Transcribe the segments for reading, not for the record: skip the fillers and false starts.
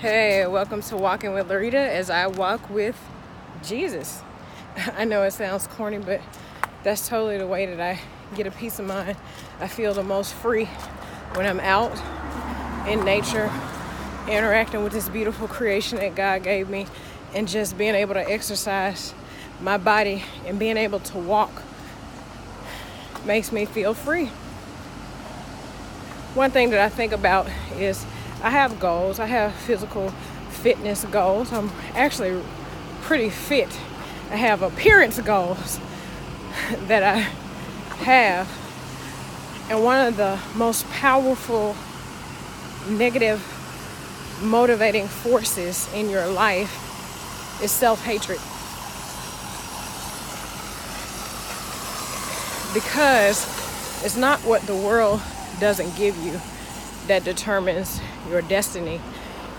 Hey, welcome to Walking with Larita as I walk with Jesus. I know it sounds corny, but that's totally the way that I get a peace of mind. I feel the most free when I'm out in nature, interacting with this beautiful creation that God gave me, and just being able to exercise my body and being able to walk makes me feel free. One thing that I think about is I have goals. I have physical fitness goals. I'm actually pretty fit. I have appearance goals that I have. And one of the most powerful negative motivating forces in your life is self-hatred. Because it's not what the world doesn't give you that determines your destiny.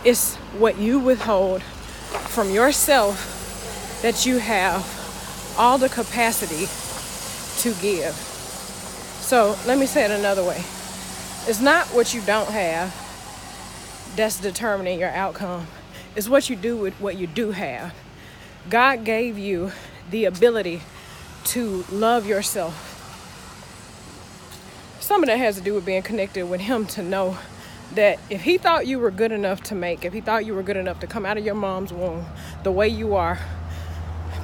It's what you withhold from yourself that you have all the capacity to give. So let me say it another way. It's not what you don't have that's determining your outcome. It's what you do with what you do have. God gave you the ability to love yourself. Some of that has to do with being connected with Him, to know that if He thought you were good enough to make, if He thought you were good enough to come out of your mom's womb the way you are,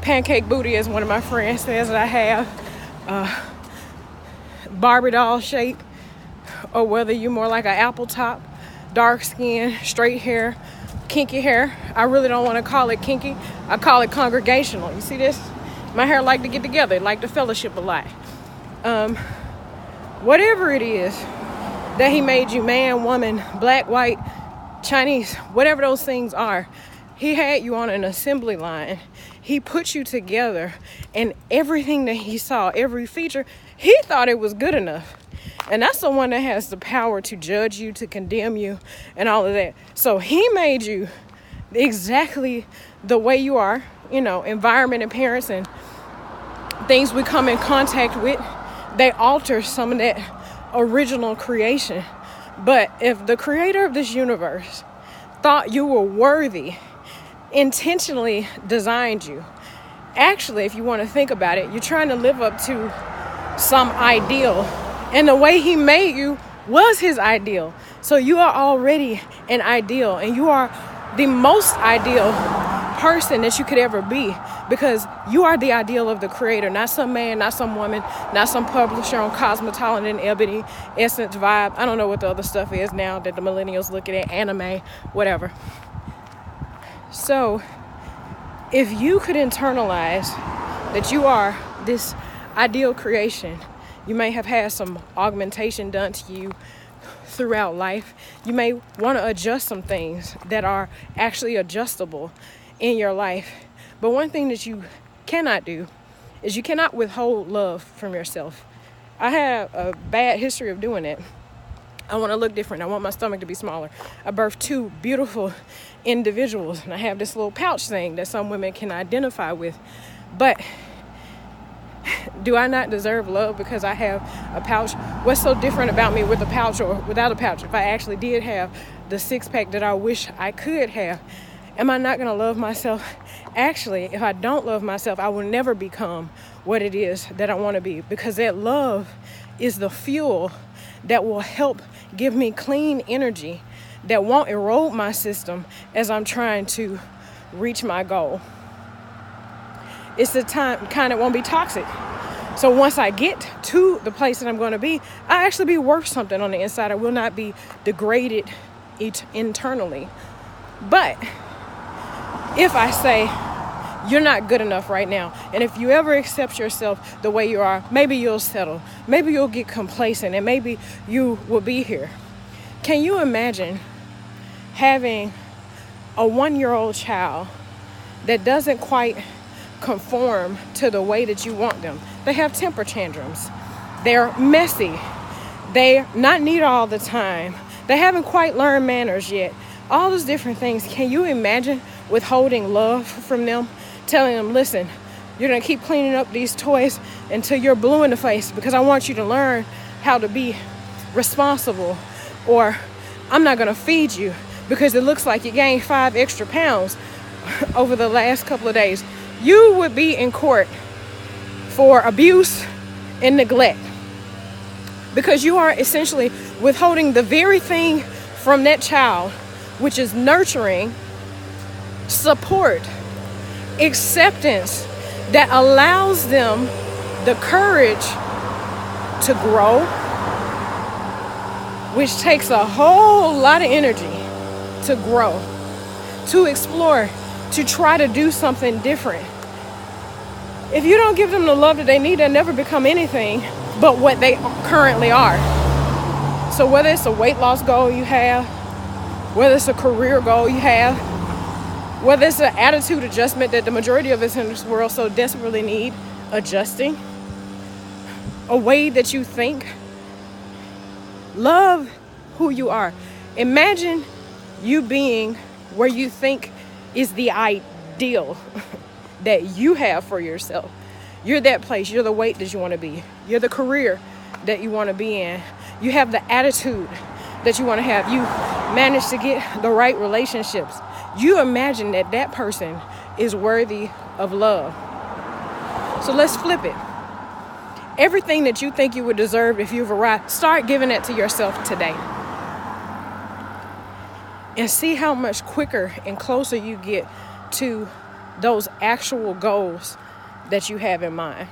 pancake booty, as one of my friends says that I have, Barbie doll shape, or whether you're more like an apple top, dark skin, straight hair, kinky hair. I really don't want to call it kinky. I call it congregational. You see this? My hair like to get together, like to fellowship a lot. Whatever it is that He made you, man, woman, black, white, Chinese, whatever those things are, He had you on an assembly line. He put you together, and everything that He saw, every feature, He thought it was good enough. And that's the one that has the power to judge you, to condemn you, and all of that. So He made you exactly the way you are, environment and parents and things we come in contact with, they alter some of that original creation. But if the creator of this universe thought you were worthy, intentionally designed you, actually, if you want to think about it, you're trying to live up to some ideal. And the way He made you was His ideal. So you are already an ideal, and you are the most ideal person that you could ever be, because you are the ideal of the creator, not some man, not some woman, not some publisher on Cosmopolitan, Ebony, Essence, Vibe. I don't know what the other stuff is now that the millennials look at, anime, whatever. So if you could internalize that you are this ideal creation, you may have had some augmentation done to you throughout life. You may want to adjust some things that are actually adjustable in your life. But one thing that you cannot do is you cannot withhold love from yourself. I have a bad history of doing that. I want to look different. I want my stomach to be smaller. I birthed two beautiful individuals, and I have this little pouch thing that some women can identify with. But do I not deserve love because I have a pouch? What's so different about me with a pouch or without a pouch? If I actually did have the six-pack that I wish I could have, am I not going to love myself? Actually, if I don't love myself, I will never become what it is that I want to be, because that love is the fuel that will help give me clean energy that won't erode my system as I'm trying to reach my goal. It's the kind that won't be toxic. So once I get to the place that I'm going to be, I actually be worth something on the inside. I will not be degraded internally. But if I say, you're not good enough right now, and if you ever accept yourself the way you are, maybe you'll settle, maybe you'll get complacent, and maybe you will be here. Can you imagine having a 1-year-old child that doesn't quite conform to the way that you want them? They have temper tantrums. They're messy. They're not neat all the time. They haven't quite learned manners yet. All those different things. Can you imagine withholding love from them? Telling them, listen, you're going to keep cleaning up these toys until you're blue in the face, because I want you to learn how to be responsible. Or I'm not going to feed you because it looks like you gained 5 extra pounds over the last couple of days, you would be in court for abuse and neglect, because you are essentially withholding the very thing from that child, which is nurturing, support, acceptance, that allows them the courage to grow, which takes a whole lot of energy to grow, to explore, to try to do something different. If you don't give them the love that they need, they'll never become anything but what they currently are. So whether it's a weight loss goal you have, whether it's a career goal you have, whether it's an attitude adjustment that the majority of us in this world so desperately need adjusting, a way that you think, love who you are. Imagine you being where you think is the ideal that you have for yourself. You're that place. You're the weight that you want to be. You're the career that you want to be in. You have the attitude that you want to have. You manage to get the right relationships. You imagine that that person is worthy of love. So let's flip it. Everything that you think you would deserve if you've arrived, start giving it to yourself today. And see how much quicker and closer you get to those actual goals that you have in mind.